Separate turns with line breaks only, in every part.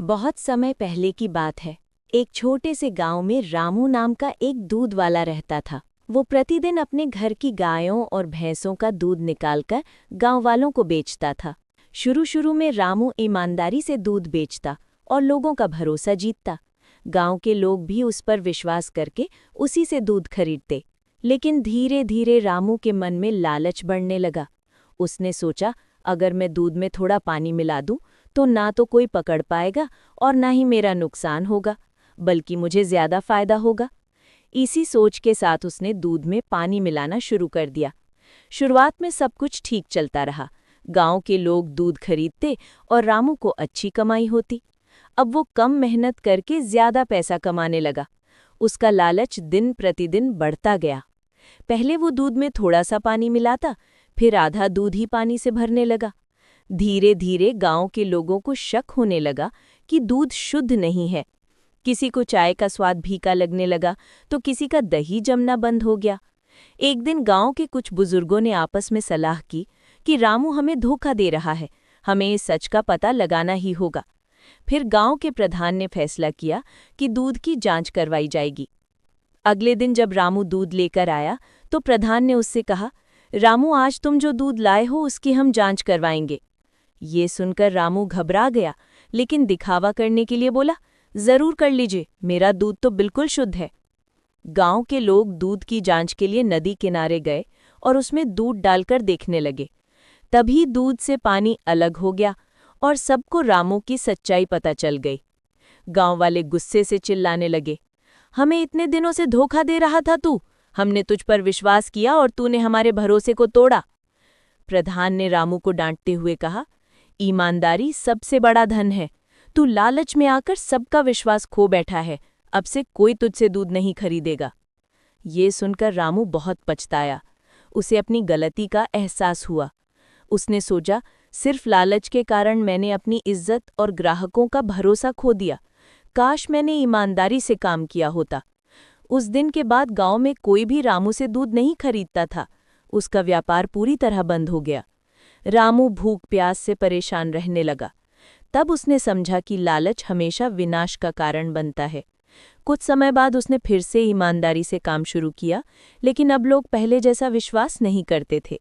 बहुत समय पहले की बात है। एक छोटे से गांव में रामू नाम का एक दूध वाला रहता था। वो प्रतिदिन अपने घर की गायों और भैंसों का दूध निकालकर गांव वालों को बेचता था। शुरू में रामू ईमानदारी से दूध बेचता और लोगों का भरोसा जीतता। गांव के लोग भी उस पर विश्वास करके उसी से दूध खरीदते। लेकिन धीरे धीरे रामू के मन में लालच बढ़ने लगा। उसने सोचा, अगर मैं दूध में थोड़ा पानी मिला दूं तो ना तो कोई पकड़ पाएगा और ना ही मेरा नुकसान होगा, बल्कि मुझे ज्यादा फायदा होगा। इसी सोच के साथ उसने दूध में पानी मिलाना शुरू कर दिया। शुरुआत में सब कुछ ठीक चलता रहा। गांव के लोग दूध खरीदते और रामू को अच्छी कमाई होती। अब वो कम मेहनत करके ज्यादा पैसा कमाने लगा। उसका लालच दिन प्रतिदिन बढ़ता गया। पहले वो दूध में थोड़ा सा पानी मिलाता, फिर आधा दूध ही पानी से भरने लगा। धीरे धीरे गांव के लोगों को शक होने लगा कि दूध शुद्ध नहीं है। किसी को चाय का स्वाद फीका लगने लगा तो किसी का दही जमना बंद हो गया। एक दिन गांव के कुछ बुजुर्गों ने आपस में सलाह की कि रामू हमें धोखा दे रहा है, हमें इस सच का पता लगाना ही होगा। फिर गांव के प्रधान ने फैसला किया कि दूध की जांच करवाई जाएगी। अगले दिन जब रामू दूध लेकर आया तो प्रधान ने उससे कहा, रामू, आज तुम जो दूध लाए हो उसकी हम जांच करवाएंगे। ये सुनकर रामू घबरा गया, लेकिन दिखावा करने के लिए बोला, जरूर कर लीजिए, मेरा दूध तो बिल्कुल शुद्ध है। गांव के लोग दूध की जांच के लिए नदी किनारे गए और उसमें दूध डालकर देखने लगे। तभी दूध से पानी अलग हो गया और सबको रामू की सच्चाई पता चल गई। गांव वाले गुस्से से चिल्लाने लगे, हमें इतने दिनों से धोखा दे रहा था तू, हमने तुझ पर विश्वास किया और तूने हमारे भरोसे को तोड़ा। प्रधान ने रामू को डांटते हुए कहा, ईमानदारी सबसे बड़ा धन है। तू लालच में आकर सबका विश्वास खो बैठा है। अब से कोई तुझसे दूध नहीं खरीदेगा। ये सुनकर रामू बहुत पछताया। उसे अपनी गलती का एहसास हुआ। उसने सोचा, सिर्फ लालच के कारण मैंने अपनी इज्जत और ग्राहकों का भरोसा खो दिया। काश मैंने ईमानदारी से काम किया होता। उस दिन के बाद गांव में कोई भी रामू से दूध नहीं खरीदता था। उसका व्यापार पूरी तरह बंद हो गया। रामू भूख प्यास से परेशान रहने लगा। तब उसने समझा कि लालच हमेशा विनाश का कारण बनता है। कुछ समय बाद उसने फिर से ईमानदारी से काम शुरू किया, लेकिन अब लोग पहले जैसा विश्वास नहीं करते थे।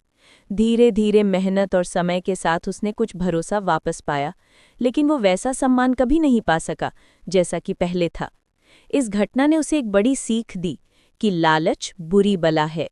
धीरे धीरे मेहनत और समय के साथ उसने कुछ भरोसा वापस पाया, लेकिन वो वैसा सम्मान कभी नहीं पा सका जैसा कि पहले था। इस घटना ने उसे एक बड़ी सीख दी कि लालच बुरी बला है।